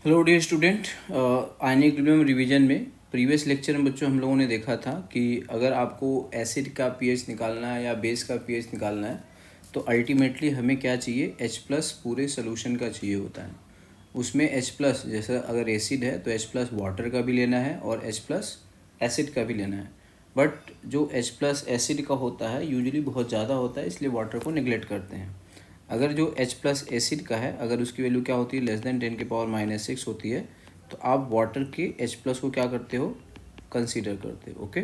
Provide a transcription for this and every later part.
Hello dear student, आने equilibrium revision में previous lecture में बच्चों हम लोगों ने देखा था कि अगर आपको एसिड का पीएच निकालना है या बेस का पीएच निकालना है तो अल्टीमेटली हमें क्या चाहिए, H+ पूरे सोल्यूशन का चाहिए होता है। उसमें H+ जैसा अगर एसिड है तो H+ वाटर का भी लेना है और H+ एसिड का भी लेना है। बट जो H+ एसिड का होता है यूजुअली बहुत ज़्यादा होता है, इसलिए वाटर को निगलेक्ट करते हैं। अगर जो H+ एसिड का है, अगर उसकी वैल्यू क्या होती है, <10⁻⁻6 होती है, तो आप वाटर के H+ को क्या करते हो, कंसीडर करते हो। ओके,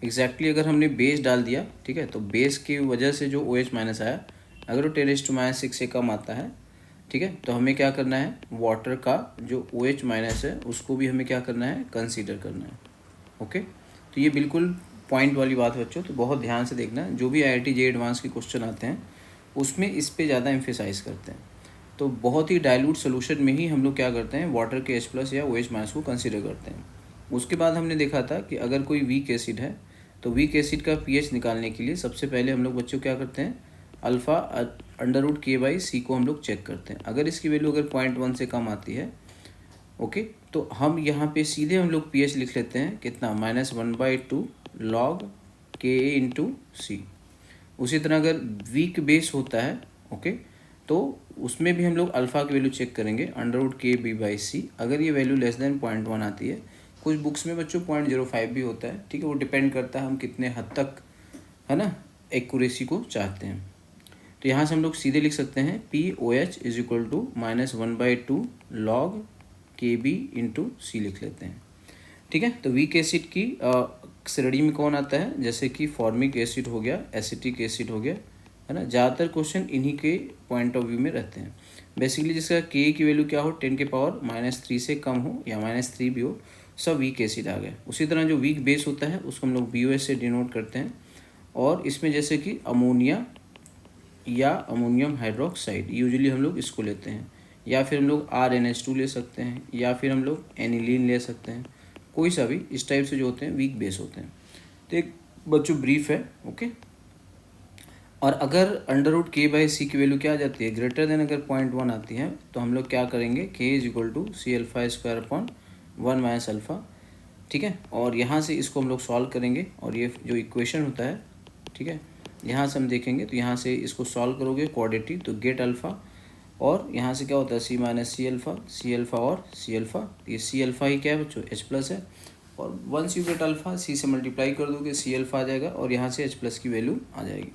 एग्जैक्टली अगर हमने बेस डाल दिया, ठीक है, तो बेस की वजह से जो OH- आया, अगर वो 10⁻⁶ से कम आता है, ठीक है, तो हमें क्या करना है, वाटर का जो OH- है उसको भी हमें क्या करना है, कंसीडर करना है। ओके, तो ये बिल्कुल पॉइंट वाली बात है बच्चों, तो बहुत ध्यान से देखना है। जो भी IIT JEE एडवांस के क्वेश्चन आते हैं उसमें इस पे ज़्यादा एम्फेसाइज करते हैं। तो बहुत ही डाइल्यूट सोल्यूशन में ही हम लोग क्या करते हैं, वाटर के H+ या OH- को कंसीडर करते हैं। उसके बाद हमने देखा था कि अगर कोई वीक एसिड है तो वीक एसिड का पीएच निकालने के लिए सबसे पहले हम लोग बच्चों क्या करते हैं, अल्फ़ा √K/C को हम लोग चेक करते हैं। अगर इसकी वैल्यू अगर 0.1 से कम आती है, ओके, तो हम यहाँ पे सीधे हम लोग पीएच लिख लेते हैं, कितना, -1/2 log Ka/C। उसी तरह अगर वीक बेस होता है, ओके, तो उसमें भी हम लोग अल्फ़ा की वैल्यू चेक करेंगे, √KB/C। अगर ये वैल्यू <0.1 आती है, कुछ बुक्स में बच्चों 0.05 भी होता है, ठीक है, वो डिपेंड करता है हम कितने हद तक, है ना, एक्यूरेसी को चाहते हैं। तो यहाँ से हम लोग सीधे लिख सकते हैं POH = -1/2 log KB/C लिख लेते हैं, ठीक है। तो वीक एसिड की श्रेणी में कौन आता है, जैसे कि फॉर्मिक एसिड हो गया, एसिटिक एसिड हो गया, है ना। ज़्यादातर क्वेश्चन इन्हीं के पॉइंट ऑफ व्यू में रहते हैं। बेसिकली जिसका K की वैल्यू क्या हो, 10⁻³ से कम हो या -3 भी हो, सब वीक एसिड आ गया। उसी तरह जो वीक बेस होता है उसको हम लोग BOH से डिनोट करते हैं। और इसमें जैसे कि अमोनिया या अमोनियम हाइड्रोक्साइड, यूजुअली हम लोग इसको लेते हैं, या फिर हम लोग RnH2 ले सकते हैं, या फिर हम लोग एनिलीन ले सकते हैं। कोई सा भी इस टाइप से जो होते हैं वीक बेस होते हैं। तो एक बच्चों ब्रीफ है, ओके। और अगर √K/C की वैल्यू क्या आ जाती है, ग्रेटर देन अगर 0.1 आती है, तो हम लोग क्या करेंगे, K = C⁴/1 - अल्फ़ा, ठीक है। और यहाँ से इसको हम लोग सॉल्व करेंगे, और ये जो इक्वेशन होता है, ठीक है, यहाँ से हम देखेंगे, तो यहाँ से इसको सॉल्व करोगे क्वाड्रेटिक, तो गेट अल्फ़ा, और यहाँ से क्या होता है, C - C⁴ और C⁴। ये C⁴ ही क्या है बच्चों, H+ है। और once you get alpha, C से मल्टीप्लाई कर दोगे, C⁴ आ जाएगा, और यहाँ से H+ की वैल्यू आ जाएगी।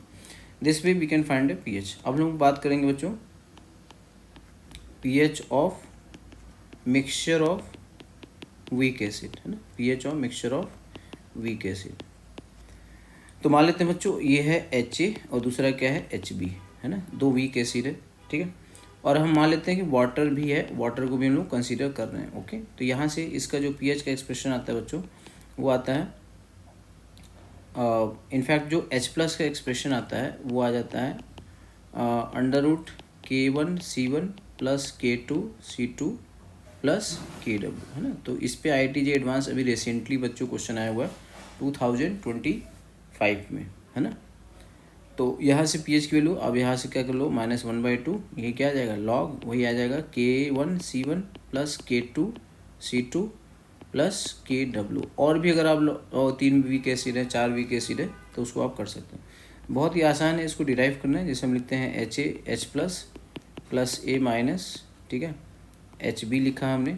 This way we can find a pH। अब हम बात करेंगे बच्चों pH of mixture of weak acid, है ना, pH of mixture of weak acid. तो मान लेते हैं बच्चों ये है Ha और दूसरा क्या है, Hb, है ना, दो वीक एसिड है, ठीक है। और हम मान लेते हैं कि वाटर भी है, वाटर को भी हम लोग कंसीडर कर रहे हैं, ओके। तो यहाँ से इसका जो pH का एक्सप्रेशन आता है बच्चों, वो आता है, इनफैक्ट जो H+ का एक्सप्रेशन आता है वो आ जाता है √K1C1 + K2C2 + KW, है ना। तो इस पे IIT JEE एडवांस अभी रिसेंटली बच्चों क्वेश्चन आया हुआ है 2025 में, है ना। तो यहाँ से pH की वैल्यू, अब यहाँ से क्या कर लो, -1/2, ये क्या आ जाएगा, लॉग, वही आ जाएगा K1C1 + K2C2 + KW। और भी अगर आप 3 वीक एसिड है, 4 वीक एसिड है, तो उसको आप कर सकते हैं। बहुत ही आसान है, इसको डिराइव करना है। जैसे हम लिखते हैं H + A-, ठीक है, Hb लिखा हमने,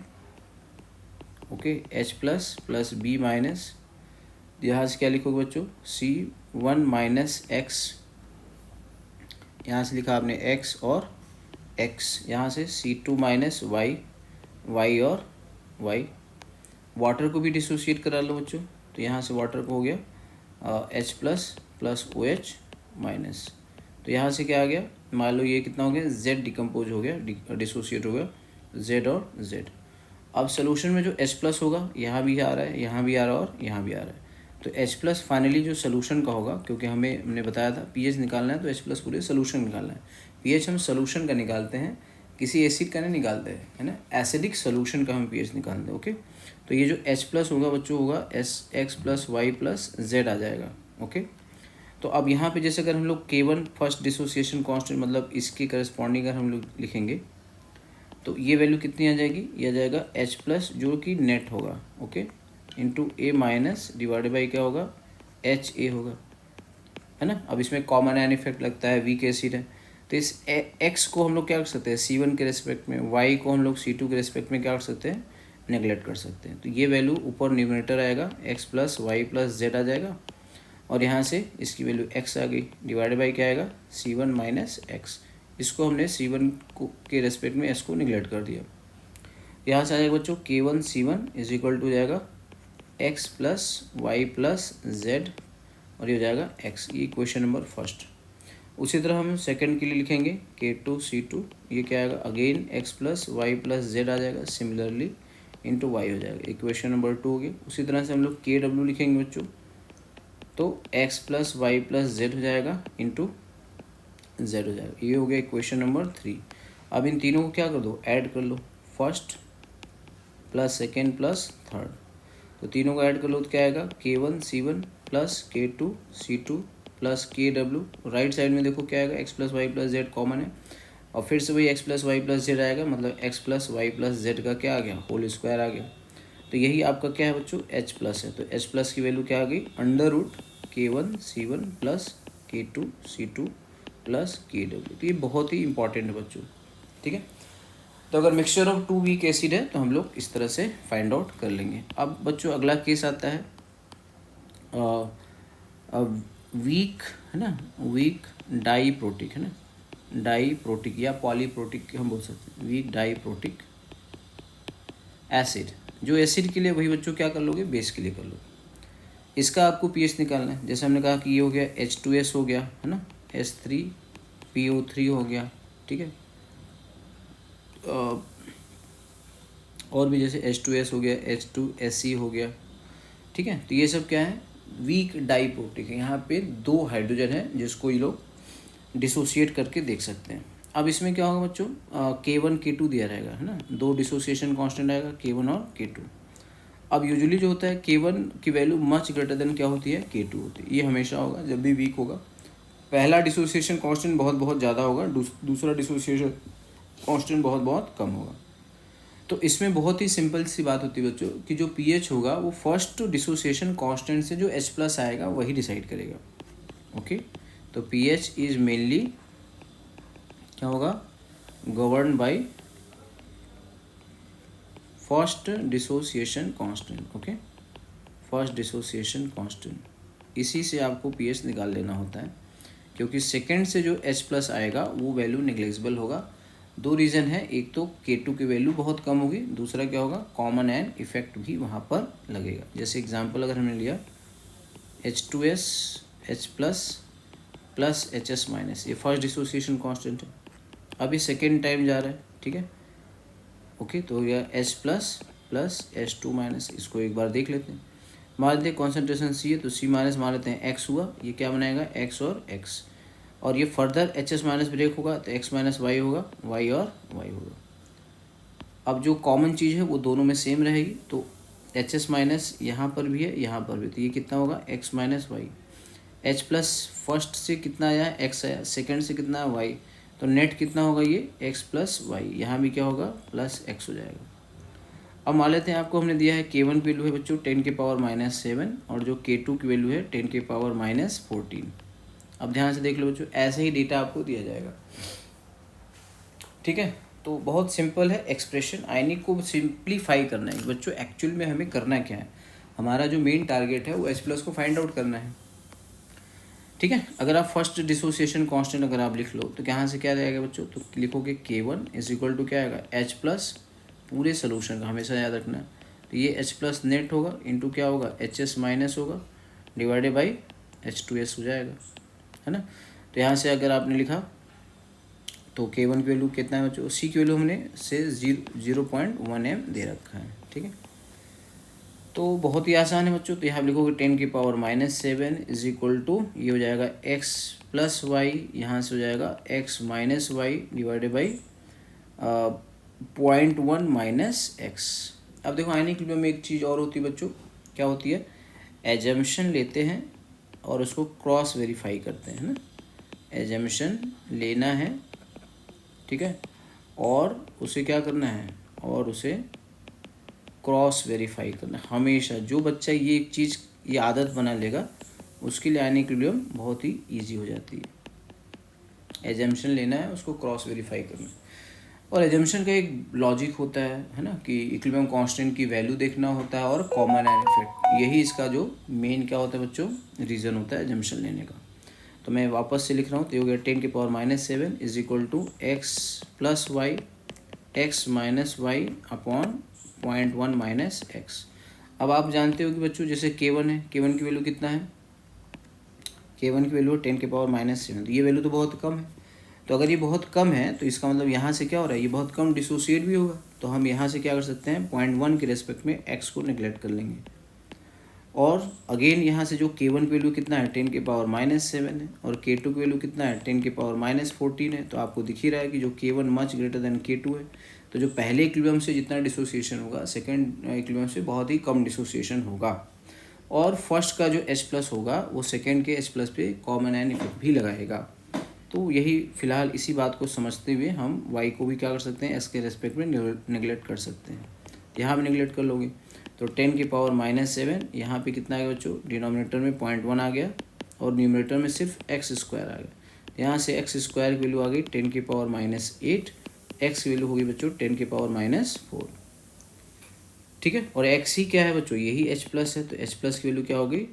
ओके, H + B-। यहाँ से क्या लिखोगे बच्चों, C1 - X, यहाँ से लिखा आपने X और X, यहाँ से C2 - Y, Y और Y। वाटर को भी डिसोशिएट करा लो बच्चों, तो यहाँ से वाटर को हो गया H+ + OH-। तो यहाँ से क्या आ गया, मान लो ये कितना हो गया, Z डिकम्पोज हो गया, डिसोशिएट हो गया, Z और Z। अब सोल्यूशन में जो H+ होगा, यहाँ भी आ रहा है, यहाँ भी आ रहा है, और यहाँ भी आ रहा है, तो H+ फाइनली जो सोल्यूशन का होगा, क्योंकि हमने बताया था pH निकालना है तो H+ पूरे सोल्यूशन निकालना है। pH हम सोल्यूशन का निकालते हैं, किसी एसिड का नहीं निकालते हैं, है ना, एसिडिक सोल्यूशन का हम pH निकालते हैं, ओके। तो ये जो H+ होगा बच्चों, होगा X + Y + Z आ जाएगा, ओके। तो अब यहाँ पे जैसे अगर हम लोग K1 फर्स्ट डिसोसिएशन कांस्टेंट, मतलब इसके करस्पॉन्डिंग अगर हम लोग लिखेंगे, तो ये वैल्यू कितनी आ जाएगी, ये आ जाएगा एच प्लस जो कि नेट होगा, okay, into A minus divided by क्या होगा, एच ए होगा, है ना। अब इसमें कॉमन एन इफेक्ट लगता है, वीक एसिड है, तो इस एक्स को हम लोग क्या कर सकते हैं C1 के रेस्पेक्ट में, वाई को हम लोग C2 के रेस्पेक्ट में क्या कर सकते हैं, नेगलेक्ट कर सकते हैं। तो ये वैल्यू ऊपर न्यूमरेटर आएगा x plus y plus z आ जाएगा, और यहाँ से इसकी वैल्यू एक्स आ गई, डिवाइडेड बाई क्या आएगा C1 माइनस एक्स। इसको हमने C1 को के रेस्पेक्ट में एस को निगलेक्ट कर दिया। यहाँ से आ जाएगा बच्चों K1 C1 is equal to जाएगा x plus y plus z, और ये हो जाएगा एक्स। ये क्वेश्चन नंबर फर्स्ट। उसी तरह हम सेकंड के लिए लिखेंगे K2 C2, ये क्या आएगा again x plus y plus z आ जाएगा, सिमिलरली इंटू वाई हो जाएगा। इक्वेशन नंबर 2 हो गई। उसी तरह से हम लोग KW लिखेंगे बच्चों, तो x plus y plus z हो जाएगा इंटू जेड हो जाएगा। ये हो गया इक्वेशन नंबर 3। अब इन तीनों को क्या कर दो, ऐड कर लो, first plus second plus third, तो तीनों को ऐड कर लो तो क्या आएगा K1 C1 plus K2 C2 plus KW। Right side में देखो क्या आएगा, x plus y plus z common है, और फिर से वही x plus y plus z आएगा, मतलब x plus y plus z का क्या आ गया, होल स्क्वायर आ गया। तो यही आपका क्या है बच्चों, एच प्लस है। तो एच प्लस की वैल्यू क्या आ गई, under root K1 C1 plus K2 C2 plus KW। तो ये बहुत ही इंपॉर्टेंट है बच्चों, ठीक है। तो अगर मिक्सचर ऑफ 2 वीक एसिड है तो हम लोग इस तरह से फाइंड आउट कर लेंगे। अब बच्चों अगला केस आता है वीक, है ना, वीक डाई प्रोटिक, है ना, डाई प्रोटिक या पॉलीप्रोटिक हम बोल सकते हैं, वीक डाई प्रोटिक एसिड। जो एसिड के लिए वही बच्चों क्या कर लोगे, बेस के लिए कर लोगे। इसका आपको पीएच निकालना है। जैसे हमने कहा कि ये हो गया H2S हो गया, है ना, H3PO3 हो गया, ठीक है। और भी जैसे H2S हो गया, H2SE हो गया, ठीक है। तो ये सब क्या है, वीक डाई प्रोटिक है। यहाँ पे 2 हाइड्रोजन है जिसको ये लोग डिसोसिएट करके देख सकते हैं। अब इसमें क्या होगा बच्चों, K1 K2 दिया रहेगा, है ना, 2 डिसोसिएशन कांस्टेंट आएगा K1 और K2। अब यूजुअली जो होता है K1 की वैल्यू मच ग्रेटर देन क्या होती है, K2 होती है। ये हमेशा होगा जब भी वीक होगा, पहला डिसोसिएशन कांस्टेंट बहुत बहुत ज़्यादा होगा, दूसरा डिसोसिएशन कांस्टेंट बहुत बहुत कम होगा। तो इसमें बहुत ही सिंपल सी बात होती है बच्चों कि जो पीएच होगा वो फर्स्ट डिसोसिएशन कांस्टेंट से जो H प्लस आएगा वही डिसाइड करेगा, ओके। तो पीएच इज मेनली क्या होगा, govern by first dissociation constant, okay, first dissociation constant. इसी से आपको पीएच निकाल लेना होता है, क्योंकि सेकंड से जो H प्लस आएगा वो वैल्यू नेग्लेजिबल होगा। 2 रीज़न है, एक तो K2 की वैल्यू बहुत कम होगी, दूसरा क्या होगा, कॉमन एन इफेक्ट भी वहाँ पर लगेगा। जैसे एग्जांपल अगर हमने लिया H2S H plus plus HS minus, ये फर्स्ट डिसोसिएशन कांस्टेंट है, अभी सेकेंड टाइम जा रहा है, ठीक है, ओके। तो यह H plus plus H2 minus, इसको एक बार देख लेते हैं। मान लेते हैं कॉन्सेंट्रेशन C है तो C माइनस मान लेते हैं X हुआ, ये क्या बनाएगा X और X, और ये फर्दर HS माइनस ब्रेक होगा तो X माइनस वाई होगा, Y और Y होगा। अब जो कॉमन चीज़ है वो दोनों में सेम रहेगी, तो HS माइनस यहाँ पर भी है यहाँ पर भी, तो ये कितना होगा X minus y. H plus first से कितना आया, X आया, सेकंड से कितना है Y, तो नेट कितना होगा ये X प्लस वाई, यहाँ भी क्या होगा प्लस X हो जाएगा। अब मान लेते हैं आपको हमने दिया है K1 की वैल्यू है बच्चों 10 के पावर -7, और जो K2 की वैल्यू है 10 के पावर -14। अब ध्यान से देख लो बच्चों, ऐसे ही डेटा आपको दिया जाएगा, ठीक है। तो बहुत सिंपल है एक्सप्रेशन, आयनिक को सिंप्लीफाई करना है बच्चों। एक्चुअल में हमें करना क्या है, हमारा जो मेन टारगेट है वो H प्लस को फाइंड आउट करना है, ठीक है। अगर आप फर्स्ट डिसोसिएशन कांस्टेंट अगर आप लिख लो तो यहाँ से क्या रहेगा बच्चों, तो लिखोगे K1 इज इक्वल टू क्या आएगा H प्लस, पूरे सोल्यूशन का हमेशा याद रखना है, तो ये H प्लस नेट होगा इंटू क्या होगा HS माइनस होगा, डिवाइडेड बाई H2S हो जाएगा, है ना। तो यहाँ से अगर आपने लिखा तो K1 की वैल्यू कितना है बच्चों, C की वैल्यू हमने से 0.1 m दे रखा है, ठीक है। तो बहुत ही आसान है बच्चों। तो यहाँ लिखोगे 10 की पावर -7 इज इक्वल टू, ये हो जाएगा X प्लस वाई, यहाँ से हो जाएगा X minus y divided by 0.1 minus X। अब देखो आयनिक रिलीजन में एक चीज़ और होती है बच्चों, क्या होती है, एजम्पशन लेते हैं और उसको क्रॉस वेरीफाई करते हैं, है ना। एजम्पशन लेना है, ठीक है, और उसे क्या करना है, और उसे क्रॉस वेरीफाई करना है हमेशा। जो बच्चा ये एक चीज़, ये आदत बना लेगा, उसके लिए आयनिक इक्विलिब्रियम बहुत ही ईजी हो जाती है। एजम्पशन लेना है, उसको क्रॉस वेरीफाई करना है। और एजम्पशन का एक लॉजिक होता है ना, कि इक्विलिब्रियम कांस्टेंट की वैल्यू देखना होता है और कॉमन आयन इफेक्ट, यही इसका जो मेन क्या होता है बच्चों, रीज़न होता है एजम्पशन लेने का। तो मैं वापस से लिख रहा हूँ, तो ये हो गया 10⁻⁷ is equal to x plus y x minus y upon 0.1 minus x. अब आप जानते हो कि बच्चों जैसे K1 है, K1 की वैल्यू कितना है, K1 की वैल्यू 10⁻⁷, तो ये वैल्यू तो बहुत कम है। तो अगर ये बहुत कम है तो इसका मतलब यहाँ से क्या हो रहा है, ये बहुत कम डिसोसिएट भी होगा। तो हम यहाँ से क्या कर सकते हैं, 0.1 के रेस्पेक्ट में x को निगलेक्ट कर लेंगे। और अगेन यहाँ से जो K1 की वैल्यू कितना है, 10⁻⁷ है, और K2 की वैल्यू कितना है, 10⁻⁴ है। तो आपको दिख ही रहा है कि जो K1 much greater than K2 है। तो जो पहले इक्विलिब्रियम से जितना डिसोसिएशन होगा, सेकेंड इक्विलिब्रियम से बहुत ही कम डिसोसिएशन होगा। और फर्स्ट का जो H+ होगा वो सेकेंड के H+ पे कॉमन आयन इफेक्ट भी लगाएगा। तो यही फिलहाल इसी बात को समझते हुए हम y को भी क्या कर सकते हैं, s के रेस्पेक्ट में निगलेक्ट कर सकते हैं। यहाँ भी निगलेक्ट कर लोगे तो 10⁻⁷, यहाँ पे कितना आ गया बच्चों, डिनोमिनेटर में 0.1 आ गया और न्यूमरेटर में सिर्फ x² आ गया। यहाँ से x² की वैल्यू आ गई 10⁻⁸, x की वैल्यू होगी बच्चों 10⁻⁴। ठीक है, और x ही क्या है बच्चों, यही H+ है, तो H+ की वैल्यू क्या हो गई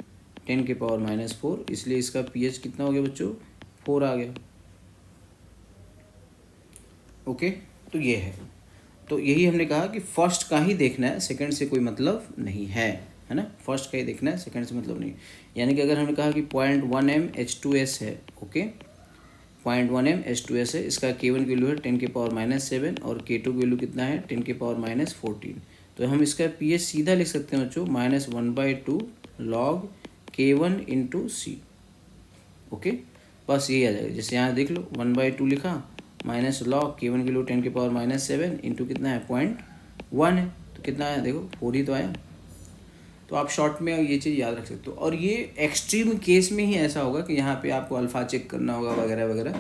10⁻⁴, इसलिए इसका pH कितना हो गया बच्चों, 4 आ गया। ओके, तो ये है। तो यही हमने कहा कि फर्स्ट का ही देखना है, सेकंड से कोई मतलब नहीं है, है ना। फर्स्ट का ही देखना है, सेकंड से मतलब नहीं। यानी कि अगर हमने कहा कि 0.1 m H2S है, ओके, 0.1 m H2S है, इसका K1 की वैल्यू है 10⁻⁷ और K2 की वैल्यू कितना है 10⁻⁴। तो हम इसका pH सीधा लिख सकते हैं बच्चों, -1/2 log K1 इंटू सी। ओके, बस यही आ जाएगा। जैसे यहाँ देख लो 1/2 लिखा, माइनस लॉग K1 की वैल्यू 10⁻⁷ इंटू कितना है 0.1 है, तो कितना आया देखो 4 ही तो आया। तो आप शॉर्ट में ये चीज़ याद रख सकते हो। और ये एक्सट्रीम केस में ही ऐसा होगा कि यहाँ पे आपको अल्फ़ा चेक करना होगा वगैरह वगैरह,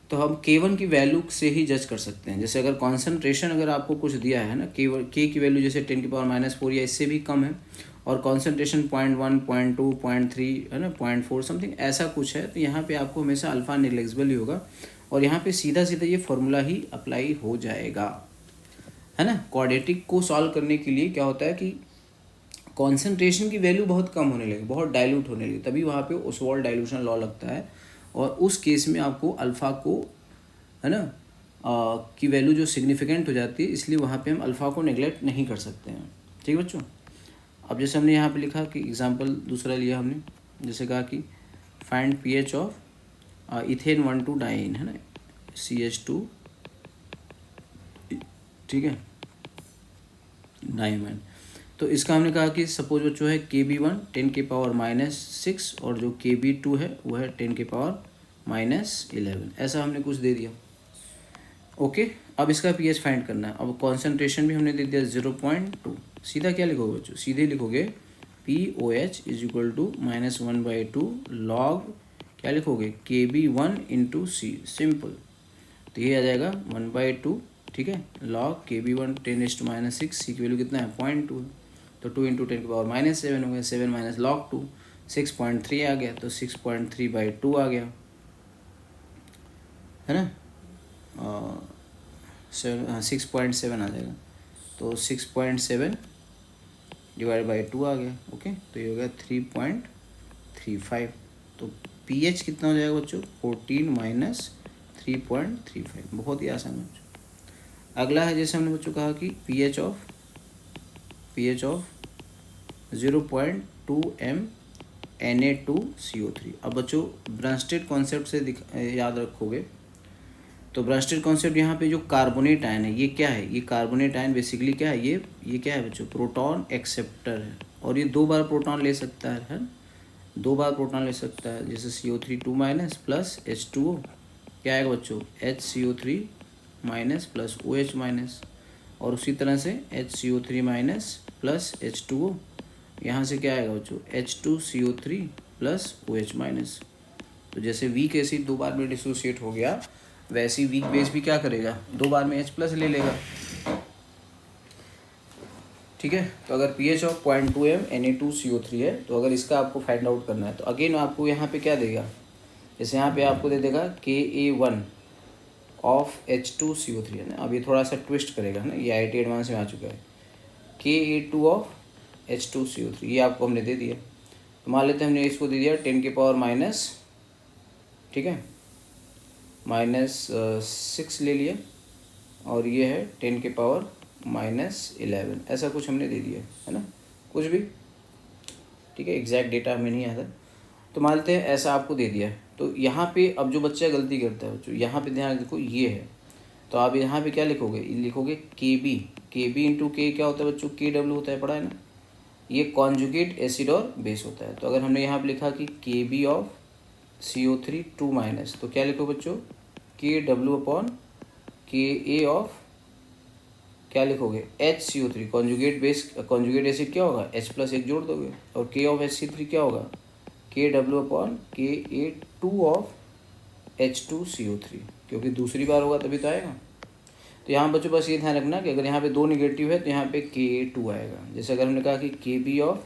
तो हम K1 की वैल्यू से ही जज कर सकते हैं। जैसे अगर कॉन्सेंट्रेशन अगर आपको कुछ दिया है ना, K की वैल्यू जैसे 10⁻⁴ या इससे भी कम है, और कॉन्सेंट्रेशन 0.1 0.2 0.3 है ना, 0.4 समथिंग ऐसा कुछ है, तो यहाँ पे आपको हमेशा अल्फ़ा नेग्लेजिबल ही होगा। और यहाँ पे सीधा सीधा ये फॉर्मूला ही अप्लाई हो जाएगा, है ना। क्वाड्रेटिक को सॉल्व करने के लिए क्या होता है कि कॉन्सेंट्रेशन की वैल्यू बहुत कम होने लगी, बहुत डाइल्यूट होने लगी, तभी वहाँ पे ओसवाल्ड डाइल्यूशन लॉ लगता है। और उस केस में आपको अल्फ़ा को, है ना, की वैल्यू जो सिग्निफिकेंट हो जाती है, इसलिए वहाँ पे हम अल्फ़ा को नेगलेक्ट नहीं कर सकते हैं। ठीक है बच्चों। अब जैसे हमने यहाँ पे लिखा कि एग्जांपल दूसरा लिया हमने, जैसे कहा कि find pH of ethane 1,2 diene, है ना, CH2, ठीक है, डाइमन। तो इसका हमने कहा कि सपोज बच्चों है Kb1 10⁻⁻6 और जो Kb2 है वो है 10⁻⁻11, ऐसा हमने कुछ दे दिया। ओके, अब इसका pH फाइंड करना है। अब कॉन्सेंट्रेशन भी हमने दे दिया 0.2। सीधा क्या लिखोगे बच्चों, सीधे लिखोगे POH is equal to -1/2 log, क्या लिखोगे Kb1 इंटू सी, सिंपल। तो ये आ जाएगा 1/2, ठीक है, लॉग Kb1 10⁻⁻6, सी की वैल्यू कितना है 0.2 है, तो 2 इंटू 10⁻⁷ हो गया, 7 माइनस लॉग 2, 6.3 आ गया, तो 6.3/2 आ गया, है ना, 6.7 आ जाएगा, तो 6.7 डिवाइड/2 आ गया। ओके, तो ये हो गया 3.35। तो pH कितना हो जाएगा बच्चों, 14 माइनस 3.35, बहुत ही आसान है बच्चों। अगला है, जैसे हमने बच्चों कहा कि pH ऑफ 0.2 m Na2CO3। अब बच्चों ब्रांस्टेड कॉन्सेप्ट से याद रखोगे, तो ब्रांस्टेड कॉन्सेप्ट यहाँ पे जो कार्बोनेट आयन है ये क्या है, ये कार्बोनेट आयन बेसिकली क्या है, ये क्या है बच्चों, प्रोटॉन एक्सेप्टर है। और ये 2 बार प्रोटॉन ले सकता है, 2 बार प्रोटॉन ले सकता है। जैसे CO3 2- प्लस H2O, क्या आएगा बच्चों, HCO3- प्लस OH-, और उसी तरह से HCO3- प्लस H2O, यहाँ से क्या आएगा बच्चों, H2CO3 प्लस OH-। तो जैसे वीक एसिड 2 बार में डिसोसिएट हो गया, वैसे ही वीक बेस भी क्या करेगा, 2 बार में H+ ले लेगा। ठीक है, तो अगर pH ऑफ 0.2 Na2CO3 है, तो अगर इसका आपको फाइंड आउट करना है तो अगेन आपको यहाँ पे क्या देगा, जैसे यहाँ पे आपको दे देगा Ka1 ऑफ H2CO3 है ना। अब ये थोड़ा सा ट्विस्ट करेगा है ना, ये IIT एडवांस में आ चुका है। Ka2 ऑफ H2CO3 ये आपको हमने दे दिया। तो मान लेते हैं हमने इसको दे दिया 10 के पावर माइनस, ठीक है, -6 ले लिया, और ये है 10 के पावर -11, ऐसा कुछ हमने दे दिया है ना, कुछ भी। ठीक है, एग्जैक्ट डेटा हमें नहीं आता, तो मान लेते हैं ऐसा आपको दे दिया। तो यहाँ पे अब जो बच्चा गलती करता है बच्चों, यहाँ पे ध्यान देखो ये है, तो आप यहाँ पे क्या लिखोगे, लिखोगे KB इंटू के क्या होता है बच्चों, KW होता है, पढ़ा है ना। ये कॉन्जुगेट एसिड और बेस होता है। तो अगर हमने यहाँ पे लिखा कि KB ऑफ CO3 2-, तो क्या लिखो बच्चों, KW अपॉन KA ऑफ क्या लिखोगे, HCO3 conjugate base, conjugate acid क्या होगा, H+ एक जोड़ दोगे, और K ऑफ HC3 क्या होगा, KW upon KA2 of H2CO3, क्योंकि दूसरी बार होगा तभी तो आएगा। तो यहाँ बच्चों बस ये ध्यान रखना कि अगर यहाँ पे 2 निगेटिव है तो यहाँ पे KA2 आएगा। जैसे अगर हमने कहा कि KB ऑफ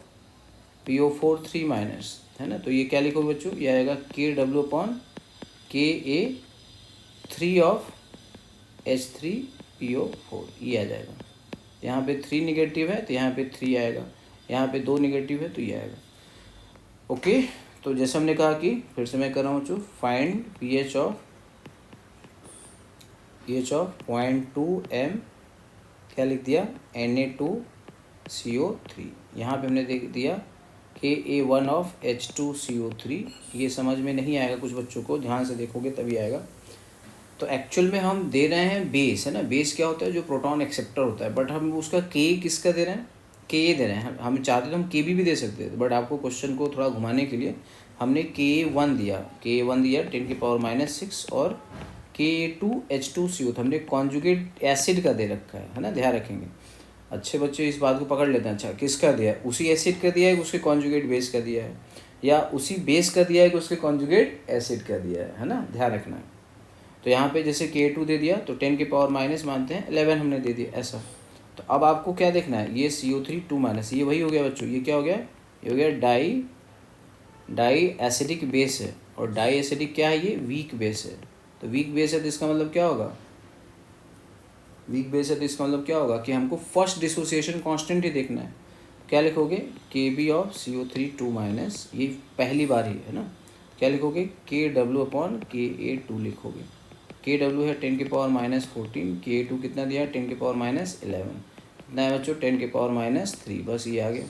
PO4 3-, है ना, तो ये क्या लिखोगे बच्चों, ये आएगा KW upon KA3 of H3PO4, ये आ जाएगा। यहाँ पे 3 निगेटिव है तो यहाँ पे 3 आएगा, यहाँ पे 2 निगेटिव है तो ये आएगा। ओके, तो जैसे हमने कहा कि फिर से मैं कर रहा हूँ बच्चों, फाइंड pH ऑफ 0.2 m क्या लिख दिया, Na2CO3। यहाँ पे हमने देख दिया Ka1 ऑफ H2CO3। ये समझ में नहीं आएगा कुछ बच्चों को, ध्यान से देखोगे तभी आएगा। तो एक्चुअल में हम दे रहे हैं बेस, है ना। बेस क्या होता है, जो प्रोटॉन एक्सेप्टर होता है, बट हम उसका K किसका दे रहे हैं, Ka दे रहे हैं। हम चाहते तो हम Kb भी दे सकते थे, बट आपको क्वेश्चन को थोड़ा घुमाने के लिए हमने Ka1 दिया, 10 के पावर -6, और Ka2H2CO हमने कॉन्जुगेट एसिड का दे रखा है ना, ध्यान रखेंगे। अच्छे बच्चे इस बात को पकड़ लेते हैं। अच्छा, किसका दिया है, उसी एसिड का दिया है कि उसके कॉन्जुगेट बेस का दिया है, या उसी बेस का दिया है कि उसके कॉन्जुगेट एसिड का दिया है ना, ध्यान रखना है। तो यहाँ पे जैसे Ka2 दे दिया तो 10 के पावर माइनस मानते हैं 11 हमने दे दिया ऐसा। तो अब आपको क्या देखना है, ये CO3 2-, ये वही हो गया बच्चों, ये क्या हो गया, ये हो गया डाई एसिडिक बेस है, और डाई एसिडिक क्या है, ये वीक बेस है। तो वीक बेस है तो इसका मतलब क्या होगा, वीक बेस है तो इसका मतलब क्या होगा कि हमको फर्स्ट डिसोसिएशन कांस्टेंट ही देखना है। क्या लिखोगे, KB ऑफ CO3 2-, ये पहली बार ही है ना। क्या लिखोगे, KW अपॉन KA2 लिखोगे। KW है 10 के पावर -14, KA2 कितना दिया है, 10 के पावर -11, कितना है बच्चों, 10 के पावर -3, बस ये आ गया।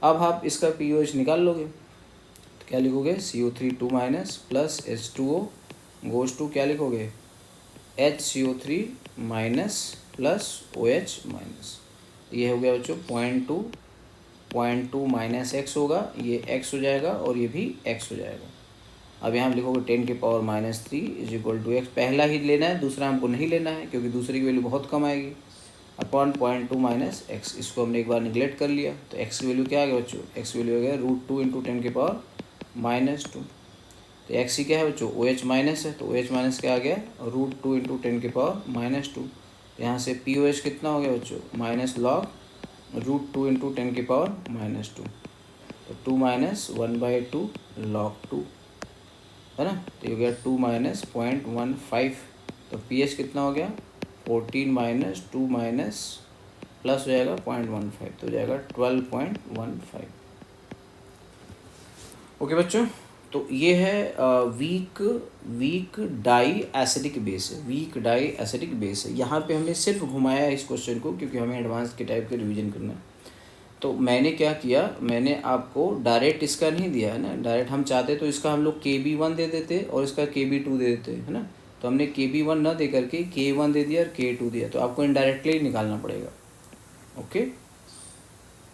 अब आप इसका pOH निकाल लोगे, तो क्या लिखोगे, CO3 2- plus H2O goes to क्या लिखोगे, HCO3 minus plus OH minus. ये हो गया बच्चों 0.2 माइनस x होगा, ये x हो जाएगा और ये भी x हो जाएगा। अब यहाँ लिखोगे 10 के power -3 is equal to x, पहला ही लेना है, दूसरा हमको नहीं लेना है क्योंकि दूसरे की वैल्यू बहुत कम आएगी, अपॉन 0.2 माइनस x। इसको हमने एक बार निगलेक्ट कर लिया, तो x की वैल्यू क्या आ गया बच्चों, x की वैल्यू हो गया √2 इंटू 10 के पावर -2। तो एक्स ही क्या है बच्चों, OH माइनस है, तो OH माइनस क्या आ गया, √2 इंटू 10 के पावर -2। यहाँ से POH कितना हो गया बच्चों, माइनस लॉग √2 इंटू 10 के पावर -2, तो 2 - 1/2 log 2 है ना। तो ये हो गया 2 - 0.15, तो pH कितना हो गया 14 - 2 प्लस हो जाएगा 0.15, तो हो जाएगा 12.15। ओके बच्चों, तो ये है वीक डाई एसिडिक बेस है, वीक डाई एसिडिक बेस है। यहाँ पे हमने सिर्फ घुमाया है इस क्वेश्चन को क्योंकि हमें एडवांस के टाइप के रिवीजन करना है। तो मैंने क्या किया, मैंने आपको डायरेक्ट इसका नहीं दिया है ना, डायरेक्ट हम चाहते तो इसका हम लोग KB1 दे देते और इसका KB2 दे देते है ना। तो हमने KB1 ना दे करके K1 दे दिया और K2 दिया, तो आपको इनडायरेक्टली निकालना पड़ेगा। ओके,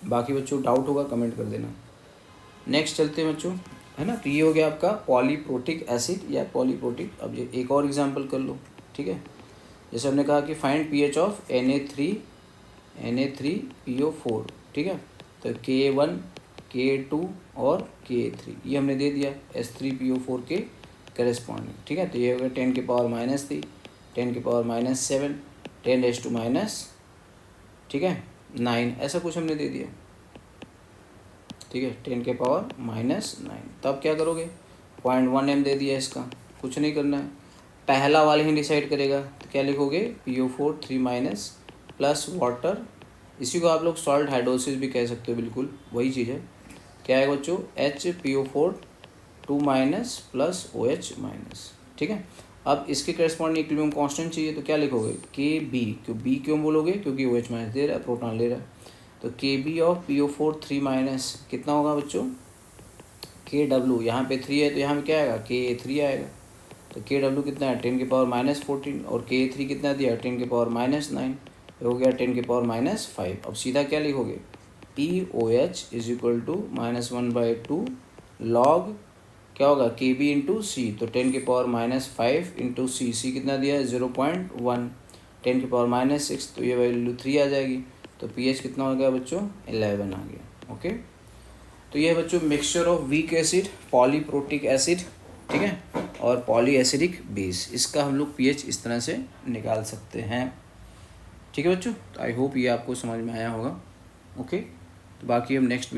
बाकी बच्चों डाउट होगा कमेंट कर देना। नेक्स्ट चलते हैं बच्चों, है ना। तो ये हो गया आपका पॉलीप्रोटिक एसिड या पॉलीप्रोटिक। अब ये एक और एग्जांपल कर लो, ठीक है। जैसे हमने कहा कि फाइंड pH ऑफ Na3PO4, ठीक है। तो K1 K2 और K3 ये हमने दे दिया, H3PO4 के करेस्पॉन्डिंग, ठीक है। तो ये हो गया 10 की पावर -3, 10 की पावर -7, 10⁻⁻, ठीक है 9, ऐसा कुछ हमने दे दिया, ठीक है 10 के पावर -9। तब क्या करोगे, 0.1 m दे दिया, इसका कुछ नहीं करना है, पहला वाले ही डिसाइड करेगा। तो क्या लिखोगे, PO4 3- प्लस वाटर, इसी को आप लोग सॉल्ट हाइड्रोसिस भी कह सकते हो, बिल्कुल वही चीज़ है। क्या है बच्चों, HPO4 2- प्लस OH-, ठीक है। अब इसके करस्पॉन्डिंग इक्विलिब्रियम कांस्टेंट चाहिए, तो क्या लिखोगे, KB, क्यों बोलोगे, क्योंकि OH- दे रहा है, प्रोटॉन ले रहा है। तो KB ऑफ PO4 3- कितना होगा बच्चों, KW, यहाँ पे 3 है तो यहाँ पे क्या आएगा, Ka3 आएगा। तो KW कितना है, 10 की पावर -14, और Ka3 कितना दिया, 10 की पावर -9, हो गया 10 की पावर -5। अब सीधा क्या लिखोगे, POH is equal to -1/2 log, क्या होगा, KB इंटू C, तो 10 की पावर -5 इंटू C कितना दिया है, 0.1, 10 की पावर -6, तो ये वैल्यू 3 आ जाएगी। तो pH कितना हो गया बच्चों, 11 आ गया। ओके, तो ये है बच्चों mixture of weak acid, polyprotic acid, ठीक है, और पॉली एसिडिक बेस, इसका हम लोग pH इस तरह से निकाल सकते हैं, ठीक है बच्चों। तो आई होप ये आपको समझ में आया होगा। ओके, तो बाकी हम नेक्स्ट